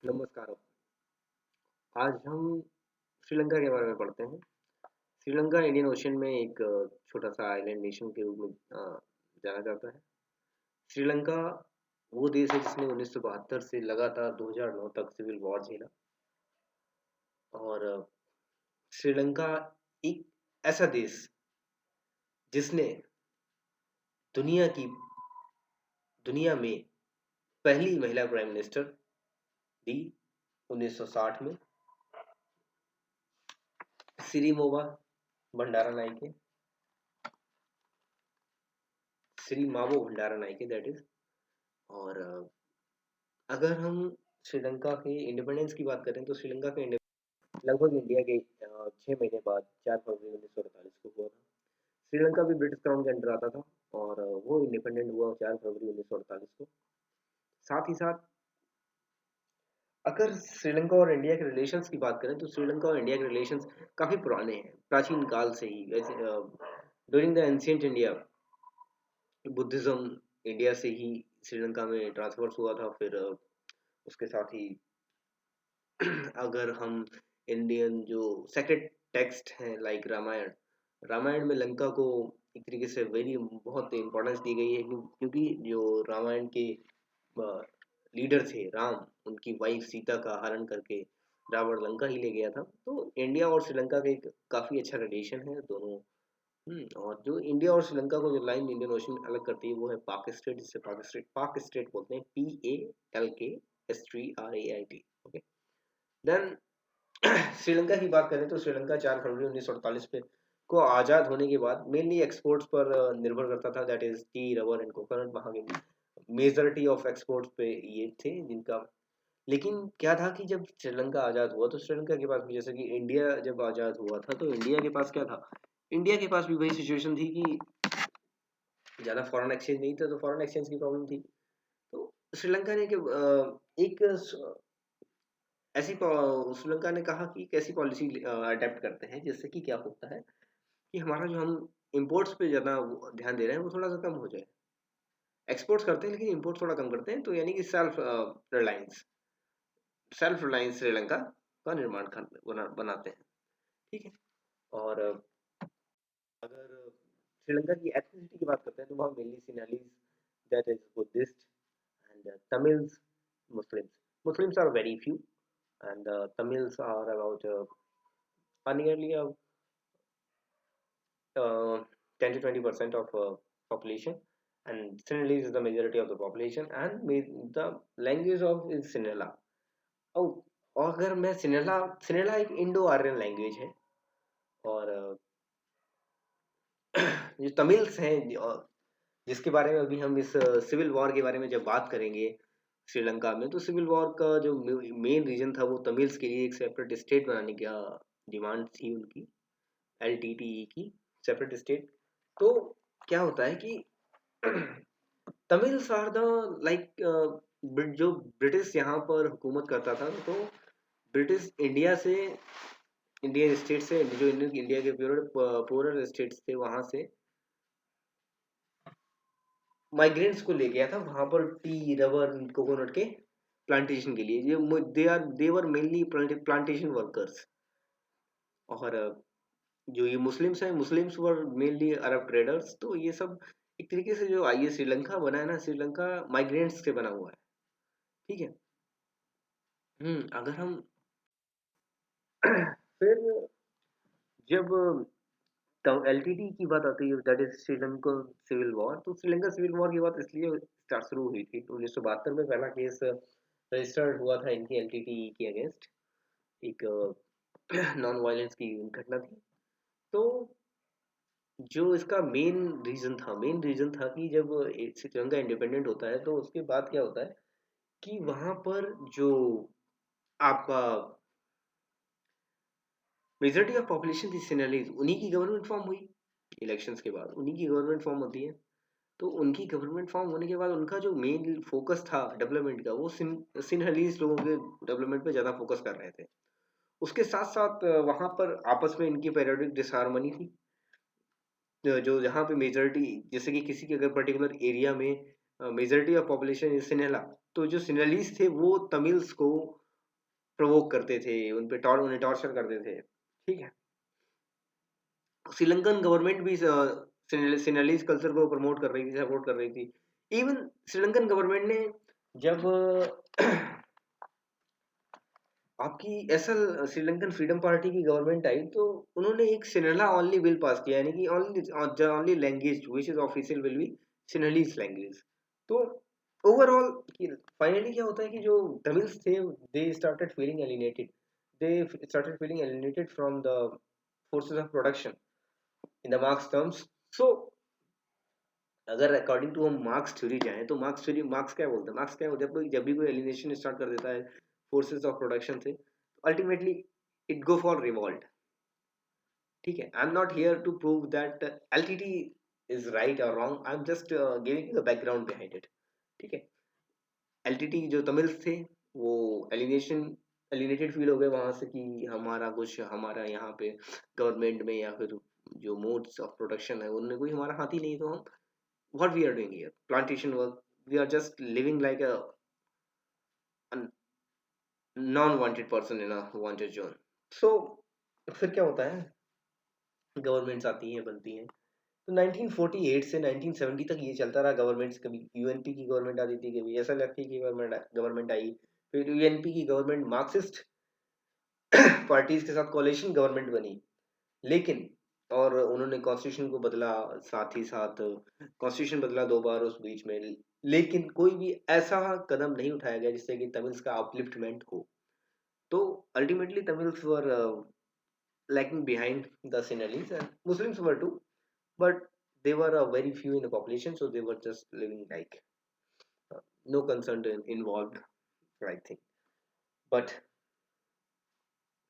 नमस्कार। आज हम श्रीलंका के बारे में पढ़ते हैं। श्रीलंका इंडियन ओशन में एक छोटा-सा आइलैंड नेशन के रूप में जाना जाता है। श्रीलंका वो देश है जिसने 1972 से लगातार 2009 तक सिविल वॉर झेला और श्रीलंका एक ऐसा देश जिसने दुनिया की दुनिया में पहली महिला प्राइम मिनिस्टर दी 1960 में सिरिमोवा भंडारानाइके सिरिमावो भंडारानाइके दैट इज। और अगर हम श्रीलंका के इंडिपेंडेंस की बात करें तो श्रीलंका का लगभग इंडिया के 6 महीने बाद 4 फरवरी 1948 को हुआ था। श्रीलंका भी ब्रिटिश क्राउन के अंडर आता था और वो इंडिपेंडेंट हुआ 4 फरवरी 1948 को। साथ ही साथ अगर श्रीलंका और इंडिया के रिलेशंस की बात करें तो श्रीलंका और इंडिया के रिलेशंस काफ़ी पुराने हैं, प्राचीन काल से ही। वैसे during the ancient India Buddhism India से ही श्रीलंका में ट्रांसफर्स हुआ था। फिर उसके साथ ही अगर हम इंडियन जो सेक्रेड टेक्स्ट हैं लाइक रामायण, रामायण में लंका को एक तरीके से वेरी बहुत इम्पोर्टेंस दी गई है क्योंकि जो रामायण के लीडर थे राम, उनकी वाइफ सीता का हरण करके रावण लंका ही ले गया था। तो इंडिया और श्रीलंका का एक काफ़ी अच्छा रिलेशन है दोनों। और जो इंडिया और श्रीलंका को जो लाइन इंडियन ओशन में अलग करती है वो है पाक स्ट्रेट, जिसे पाक स्ट्रेट बोलते हैं, PALKSTRAIT। ओके, देन श्रीलंका की बात करें तो श्रीलंका 4 फरवरी 1948 पे को आज़ाद होने के बाद मेनली एक्सपोर्ट्स पर निर्भर करता था, that is T, rubber and coconut. वहाँ के मेजॉरिटी ऑफ एक्सपोर्ट्स पे ये थे जिनका। लेकिन क्या था कि जब श्रीलंका आज़ाद हुआ तो श्रीलंका के पास भी, जैसे कि इंडिया जब आज़ाद हुआ था तो इंडिया के पास क्या था, इंडिया के पास भी वही सिचुएशन थी कि ज़्यादा फॉरेन एक्सचेंज नहीं था, तो फॉरेन एक्सचेंज की प्रॉब्लम थी। तो श्रीलंका ने एक श्रीलंका ने कहा कि कैसी पॉलिसी अडेप्ट करते हैं जिससे कि क्या होता है कि हमारा जो हम इंपोर्ट्स पे ज़्यादा ध्यान दे रहे हैं वो थोड़ा सा कम हो जाए। एक्सपोर्ट्स करते हैं लेकिन इंपोर्ट थोड़ा कम करते हैं, तो यानी कि रिलायंस सेल्फ रिलायंस श्रीलंका का निर्माण बनाते हैं। ठीक है। और अगर श्रीलंका की एथनिसिटी की बात करते हैं तो वहाँ mainly Sinhalese, that is Buddhist, and Tamils, Muslims. Muslims are very few and Tamils are about nearly 10 to 20% of population, and Sinhalese is the majority of the population, and the language of is Sinhala. और अगर मैं सिनेला एक Indo Aryan language है। और जो Tamils हैं जिसके बारे में अभी हम इस सिविल वॉर के बारे में जब बात करेंगे श्रीलंका में, तो सिविल वॉर का जो मेन रीजन था वो तमिल्स के लिए एक सेपरेट स्टेट बनाने का डिमांड थी उनकी, LTTE की सेपरेट स्टेट। तो क्या होता है कि तमिल्स आर द लाइक जो ब्रिटिश यहाँ पर हुकूमत करता था, तो ब्रिटिश इंडियन स्टेट से जो इंडिया के पूरर स्टेट्स थे वहां से माइग्रेंट्स को ले गया था वहां पर टी, रबर, कोकोनट के प्लांटेशन के लिए। ये दे वर मेनली प्लांटेशन वर्कर्स। और जो ये मुस्लिम्स हैं, Muslims were mainly Arab traders. तो ये सब एक तरीके से जो आइए श्रीलंका बना है ना, श्रीलंका माइग्रेंट्स से बना हुआ है। ठीक है। अगर हम फिर जब LTT की बात आती है, that is Sri Lanka civil war, तो श्रीलंका सिविल वॉर की बात इसलिए स्टार्ट शुरू हुई थी। 1972 में पहला केस रजिस्टर्ड हुआ था इनकी LTT के अगेंस्ट। एक नॉन वायलेंस की घटना थी। तो जो इसका मेन रीजन था कि जब श्रीलंका इंडिपेंडेंट होता है तो उसके बाद क्या होता है कि वहां पर जो आपका मेजॉरिटी ऑफ पॉपुलेशन थी सिनेलीज, उन्हीं की गवर्नमेंट फॉर्म हुई। इलेक्शंस के बाद उन्हीं की गवर्नमेंट फॉर्म होती है। तो उनकी गवर्नमेंट फॉर्म होने के बाद उनका जो मेन फोकस था डेवलपमेंट का, वो सिनहलीज लोगों के डेवलपमेंट पे ज़्यादा फोकस कर रहे थे। उसके साथ साथ वहाँ पर आपस में इनकी पेरियोडिक डिसहार्मनी थी। जो जहाँ पे मेजॉरिटी, जैसे कि किसी के अगर पर्टिकुलर एरिया में मेजॉरिटी ऑफ पॉपुलेशन इज सिनेला, तो जो सिनेलीज थे वो तमिल्स को प्रोवोक करते थे, उन्हें टॉर्चर करते थे, ठीक है। श्रीलंकन गवर्नमेंट भी सिनेलिस कल्चर को प्रमोट कर रही थी, सपोर्ट कर रही थी। इवन श्रीलंकन गवर्नमेंट ने जब आपकी एसएल श्रीलंकन फ्रीडम पार्टी की गवर्नमेंट आई, तो उन्होंने एक सिनेला ओनली बिल पास किया, यानी कि only language which is official will be Sinhalese language. तो ओवरऑल फाइनली क्या होता है कि जो तमिल्स थे, they started feeling alienated, from the forces of production in the Marx terms. So अगर अकॉर्डिंग टू हम मार्क्स थ्योरी जाएं, तो मार्क्स क्या बोलते हैं, जब भी कोई एलिनेशन स्टार्ट कर देता है फोर्सेस ऑफ प्रोडक्शन से, ultimately it go for revolt, ठीक है। I am not here to prove that LTTE is right और wrong, I am just giving the background behind it, ठीक है। एलटीटी जो तमिल्स थे, वो एलिनेटेड फील हो गए वहां से कि हमारा यहाँ पे गवर्नमेंट में या फिर जो मोड्स ऑफ प्रोडक्शन है उनमें कोई हमारा हाथ ही नहीं, तो हम what we are doing here, plantation work, we are just living like a non-wanted person in a wanted zone। so फिर क्या होता है, गवर्नमेंट्स आती हैं, बनती हैं। तो 1948 से 1970 तक ये चलता रहा गवर्नमेंट्स, कभी यूएनपी की गवर्नमेंट आती थी, कभी एसएलएफपी की गवर्नमेंट आई, फिर यूएनपी की गवर्नमेंट मार्क्सिस्ट पार्टीज के साथ कोalition गवर्नमेंट बनी। लेकिन और उन्होंने कॉन्स्टिट्यूशन को बदला, साथ ही साथ कॉन्स्टिट्यूशन बदला 2 बार उस बीच में, लेकिन कोई भी ऐसा कदम नहीं उठाया गया जिससे कि तमिल्स का अपलिफ्टमेंट हो। तो ultimately Tamils were lagging behind the Sinhalese, and Muslims were too, but they were very few in the population, so they were just living like no concern involved, I think. But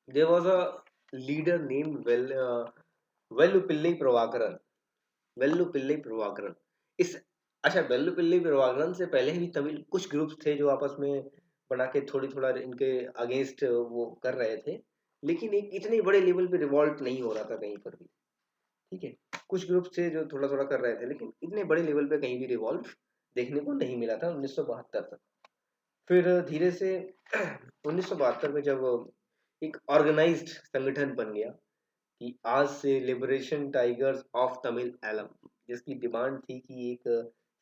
there was a leader named Vellupillai Pravakaran. Velupillai Prabhakaran, इस अच्छा, वेल्लुपिल्लई प्रभाकरन से पहले भी तमिल कुछ groups थे जो आपस में बना के थोड़ी थोड़ा इनके अगेंस्ट वो कर रहे थे, लेकिन एक इतने बड़े लेवल पे रिवॉल्ट नहीं हो रहा था कहीं पर भी, ठीक है। कुछ ग्रुप्स थे जो थोड़ा थोड़ा कर रहे थे, लेकिन इतने बड़े लेवल पे कहीं भी रिवॉल्ट देखने को नहीं मिला था 1972 तक। फिर धीरे से 1972 में जब एक ऑर्गेनाइज्ड संगठन बन गया कि आज से Liberation Tigers of Tamil Eelam, जिसकी डिमांड थी कि एक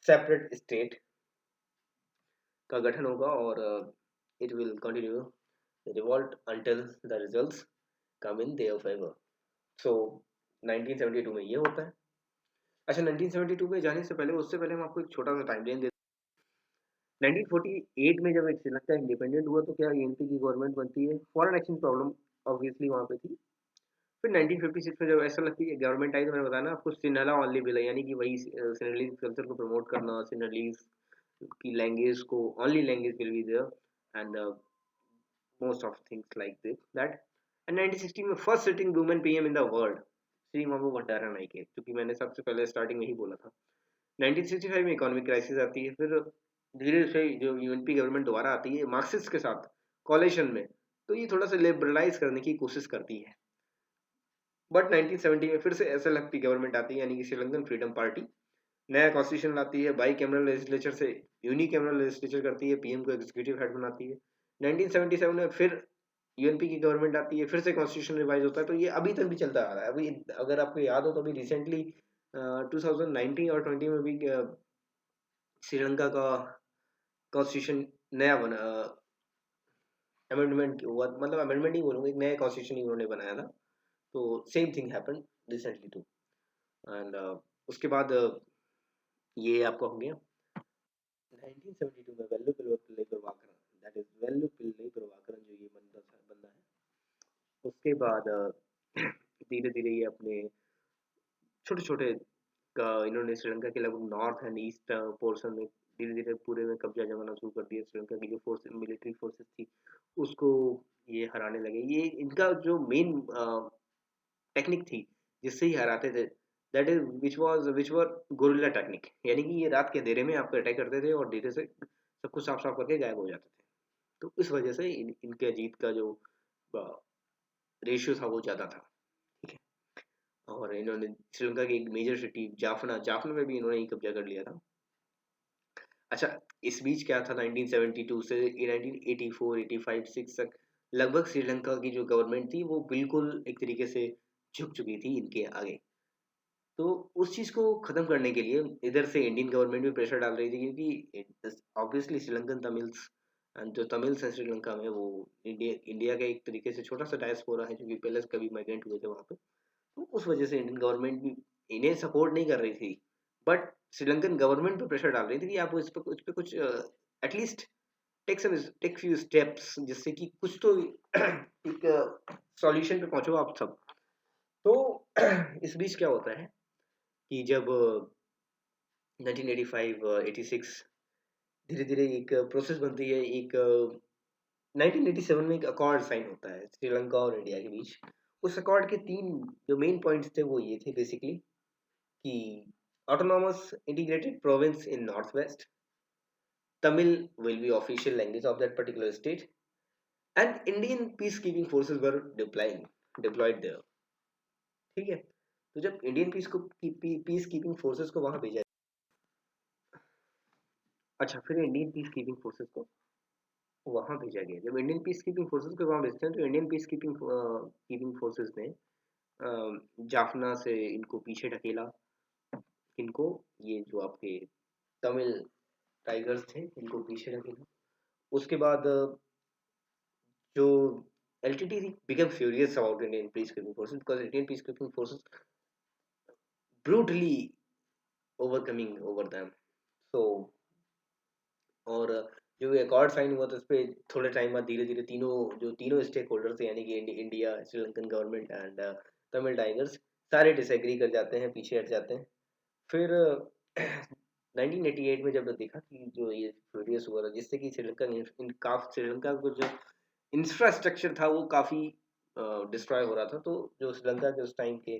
सेपरेट स्टेट का गठन होगा और it will continue revolt until the results come in their favour. So 1972 में ये होता है। अच्छा, 1972 में जाने से पहले, उससे पहले हम आपको एक छोटा सा टाइमलाइन देते हैं। 1948 में जब एक श्रीलंका इंडिपेंडेंट हुआ, तो क्या यूएनपी की गवर्नमेंट बनती है। फॉरेन एक्सचेंज प्रॉब्लम ऑब्वियसली वहाँ पे थी। फिर 1956 में जब ऐसा लगती है गवर्नमेंट आई, तो मैंने बताया ना आपको, सिन्हाला ओनली बिल है, यानी कि वही सिनेलिस कल्चर को प्रमोट करना, सिनेलिस की लैंग्वेज को only language will be there, and most of things like this that. And 1960 में first sitting women PM in the world, Sirimavo Bandaranaike, क्योंकि मैंने सबसे पहले स्टार्टिंग में ही बोला था। 1965 में इकोनॉमिक क्राइसिस आती है। फिर धीरे से जो यूएनपी गवर्नमेंट दोबारा आती है मार्क्सिस्ट के साथ कोalition में, तो ये थोड़ा सा लिबरलाइज करने की कोशिश करती है। बट 1970 में फिर से एसएलएफपी गवर्नमेंट आती है, यानी कि श्रीलंकन फ्रीडम पार्टी, नया कॉन्स्टिट्यूशन लाती है, बाई कैमरल लेजिस्लेचर से यूनिकैमरल लेजिस्लेचर करती है, पीएम को एग्जीक्यूटिव हेड बनाती है। 1977 में फिर यूएनपी की गवर्नमेंट आती है, फिर से कॉन्स्टिट्यूशन रिवाइज होता है। तो ये अभी तक भी चलता आ रहा है। अभी अगर आपको याद हो तो अभी रिसेंटली 2019 और 20 में भी श्रीलंका का कॉन्स्टिट्यूशन नया बना, अमेंडमेंट हुआ, मतलब अमेंडमेंट ही बोलूँगा, एक नया कॉन्स्टिट्यूशन ही उन्होंने बनाया था। तो same thing happen recently too, and उसके बाद ये आपका हो गया 1972 में वेल्लुपिल्लई प्रभाकरन, दैट इज वेल्लुपिल्लई प्रभाकरन, जो ये बंदा है। उसके बाद धीरे धीरे ये अपने छोटे छोटे का इन्होंने श्रीलंका के लगभग नॉर्थ एंड ईस्ट पोर्शन में धीरे धीरे पूरे में कब्जा जमाना शुरू कर दिया। श्रीलंका की जो फोर्स मिलिट्री फोर्सेस थी उसको ये हराने लगे। ये इनका जो मेन टेक्निक थी जिससे ही हराते थे, that is which were gorilla technique, यानी कि ये रात के अंधेरे में आपको अटैक करते थे और धीरे से सब कुछ साफ साफ करके गायब हो जाते थे। तो इस वजह से इनके जीत का जो रेशियो था वो ज़्यादा था, ठीक है। और इन्होंने श्रीलंका की एक मेजर सिटी जाफना जाफना में भी इन्होंने ही कब्जा कर लिया था। अच्छा, इस बीच क्या था, 1972 से 1984 85 6 तक लगभग श्रीलंका की जो गवर्नमेंट थी वो बिल्कुल एक तरीके से झुक चुकी थी इनके आगे। तो उस चीज़ को ख़त्म करने के लिए इधर से इंडियन गवर्नमेंट भी प्रेशर डाल रही थी, क्योंकि ऑब्वियसली श्रीलंकन तमिल्स एंड जो तमिल्स हैं श्रीलंका में, वो इंडिया इंडिया का एक तरीके से छोटा सा डायस्पोरा है, क्योंकि पहले से कभी माइग्रेंट हुए थे वहाँ पे। तो उस वजह से इंडियन गवर्नमेंट भी इन्हें सपोर्ट नहीं कर रही थी, बट श्रीलंकन गवर्नमेंट पे प्रेशर डाल रही थी कि आप इस पे कुछ एटलीस्ट टेक फ्यू स्टेप्स, जिससे कि कुछ तो एक सॉल्यूशन पे पहुंचो आप सब। तो इस बीच क्या होता है कि जब 1985 86 धीरे धीरे एक प्रोसेस बनती है, एक 1987 में एक अकॉर्ड साइन होता है श्रीलंका और इंडिया के बीच। उस अकॉर्ड के तीन जो मेन पॉइंट्स थे वो ये थे बेसिकली कि autonomous integrated province in north west, Tamil will be official language of that particular state, and Indian peace keeping forces were deployed there. ठीक है, तो जब इंडियन पीस कीपिंग फोर्सेज को वहां भेजा, अच्छा फिर इंडियन पीस कीपिंग फोर्सेज को वहां भेजा गया, जब इंडियन पीस कीपिंग फोर्सेज को वहां भेजते हैं तो इंडियन पीस कीपिंग फोर्सेज ने जाफना से इनको पीछे ढकेला, इनको ये जो आपके तमिल टाइगर्स थे इनको पीछे ढकेला। उसके बाद जो LTT became furious about Indian peacekeeping forces because Indian peacekeeping forces brutally overcoming over them. So और जो एकॉर्ड साइन हुआ था उस पर थोड़े टाइम बाद धीरे धीरे तीनों स्टेक होल्डर्स यानी कि India, Sri Lankan government and Tamil tigers सारे डिसएग्री कर जाते हैं, पीछे हट जाते हैं। फिर 1988 में जब देखा कि जो ये फ्यूरियस हुआ था, जिससे कि श्रीलंका को जो इंफ्रास्ट्रक्चर था वो काफ़ी डिस्ट्रॉय हो रहा था, तो जो श्रीलंका के उस टाइम के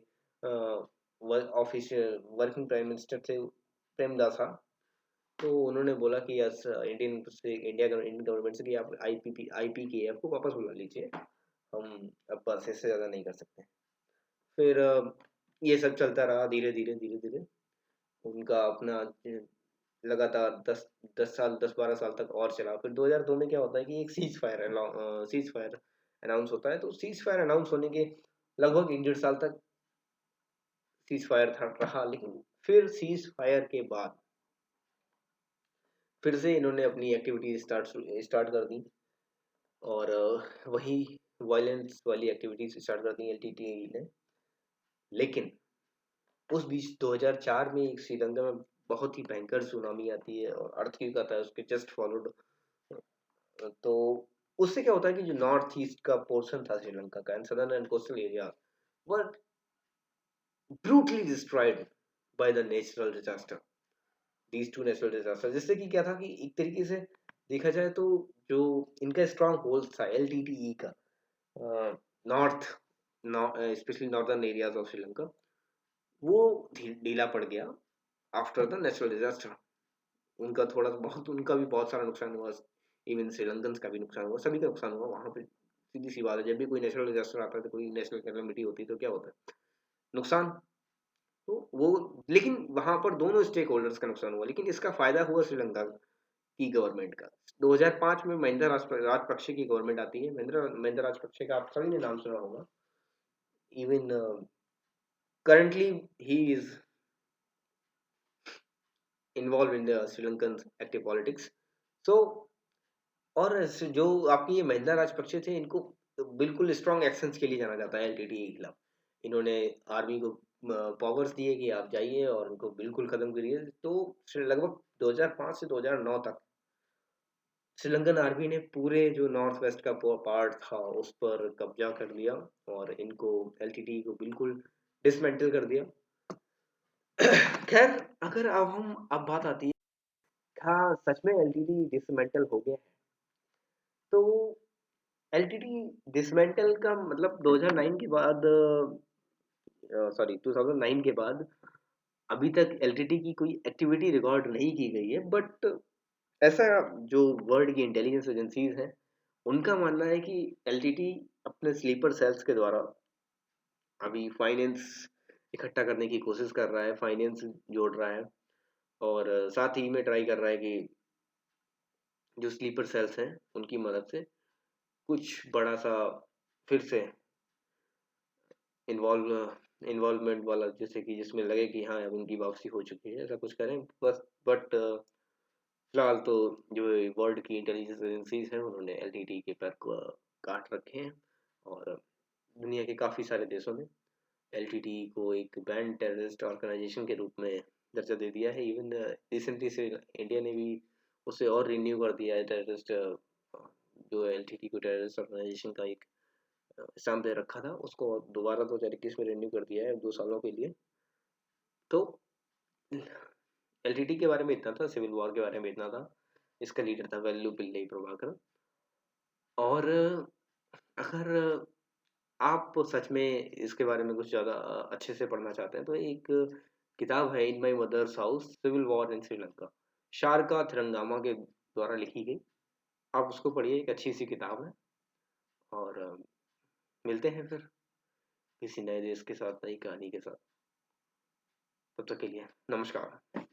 ऑफिशियल वर्किंग प्राइम मिनिस्टर थे प्रेमदासा, तो उन्होंने बोला कि यस इंडियन गवर्नमेंट से कि आप IPKF को वापस बुला लीजिए, हम अब बस इससे ज़्यादा नहीं कर सकते। फिर ये सब चलता रहा, धीरे धीरे उनका अपना लगातार 10 12 साल तक और चला। फिर 2002 में क्या होता है कि एक सीज फायर अनाउंस होता है। तो सीज फायर अनाउंस होने के लगभग 1 1.5 साल तक सीज फायर था रहा, लेकिन फिर सीज फायर के बाद फिर से इन्होंने अपनी एक्टिविटीज स्टार्ट कर दी, और वही वायलेंस वाली एक्टिविटीज स्टार्ट कर दी LTT ने। लेकिन उस बीच 2004 में एक श्रीलंका में बहुत ही भयंकर सुनामी आती है और अर्थक्वेक आता है, उसके जस्ट फॉलोड। तो उससे क्या होता है कि जो नॉर्थ ईस्ट का पोर्शन था श्रीलंका का and southern and coastal area were brutally destroyed by the natural disaster, these two natural disaster. जिससे कि क्या था कि एक तरीके से देखा जाए तो जो इनका स्ट्रॉन्ग होल्ड था LTTE का north specially northern areas of Sri Lanka, वो ढीला पड़ गया आफ्टर द नेचुरल डिजास्टर। उनका भी बहुत सारा नुकसान हुआ, इवन श्रीलंकन का भी नुकसान हुआ, सभी का नुकसान हुआ वहां पे। सीधी सी बात है, जब भी कोई नेचुरल डिजास्टर आता है तो कोई नेशनल कैलेमिटी होती है तो क्या होता है, नुकसान। तो वो लेकिन वहां पर दोनों स्टेक होल्डर्स का नुकसान हुआ, लेकिन इसका फायदा हुआ श्रीलंका की गवर्नमेंट का। 2005 में महिंदा राजपक्षे की गवर्नमेंट आती है। महिंदा राजपक्षे का आप सभी ने नाम सुना होगा। Even currently he is involved in the Sri Lankan active politics. So और जो आपकी ये महिंदा राजपक्षे थे, इनको बिल्कुल स्ट्रॉन्ग एक्शंस के लिए जाना जाता है LTTE के खिलाफ। इन्होंने आर्मी को पावर्स दिए कि आप जाइए और उनको बिल्कुल खत्म करिए। तो लगभग 2005 से 2009 तक श्रीलंकन आर्मी ने पूरे जो नॉर्थ वेस्ट का पार्ट था उस पर कब्जा कर लिया और इनको LTTE को बिल्कुल डिसमेंटल कर दिया। खैर, अगर अब बात आती है हाँ सच में LTTE डिसमेंटल हो गया है, तो LTTE डिसमेंटल का मतलब 2009 के बाद, सॉरी 2009 के बाद अभी तक LTTE की कोई एक्टिविटी रिकॉर्ड नहीं की गई है। बट ऐसा जो वर्ल्ड की इंटेलिजेंस एजेंसीज हैं उनका मानना है कि LTTE अपने स्लीपर सेल्स के द्वारा अभी फाइनेंस इकट्ठा करने की कोशिश कर रहा है, फाइनेंस जोड़ रहा है, और साथ ही में ट्राई कर रहा है कि जो स्लीपर सेल्स हैं उनकी मदद से कुछ बड़ा सा फिर से इन्वॉल्वमेंट वाला, जैसे कि जिसमें लगे कि हाँ अब उनकी वापसी हो चुकी है, ऐसा कुछ करें बस। बट फिलहाल तो जो वर्ल्ड की इंटेलिजेंस एजेंसीज हैं उन्होंने एलटीटी के पैर को काट रखे हैं, और दुनिया के काफ़ी सारे देशों ने एलटीटी को एक बैंड टेररिस्ट ऑर्गेनाइजेशन के रूप में दर्जा दे दिया है। इवन रिसेंटली से इंडिया ने भी उसे और रिन्यू कर दिया है, टेररिस्ट जो एलटीटी को टेररिस्ट ऑर्गेनाइजेशन का एक स्टैम्प दे रखा था, उसको दोबारा 2021 में रिन्यू कर दिया है 2 सालों के लिए। तो एलटीटी के बारे में इतना था, सिविल वॉर के बारे में इतना था। इसका लीडर था वेल्लू पिल्लई प्रभाकर। और अगर आप सच में इसके बारे में कुछ ज़्यादा अच्छे से पढ़ना चाहते हैं तो एक किताब है In My Mother's House, Civil War in Sri Lanka, Sharika Thiranagama के द्वारा लिखी गई। आप उसको पढ़िए, एक अच्छी सी किताब है। और मिलते हैं फिर किसी नए देश के साथ, नई कहानी के साथ। तब तक के लिए नमस्कार।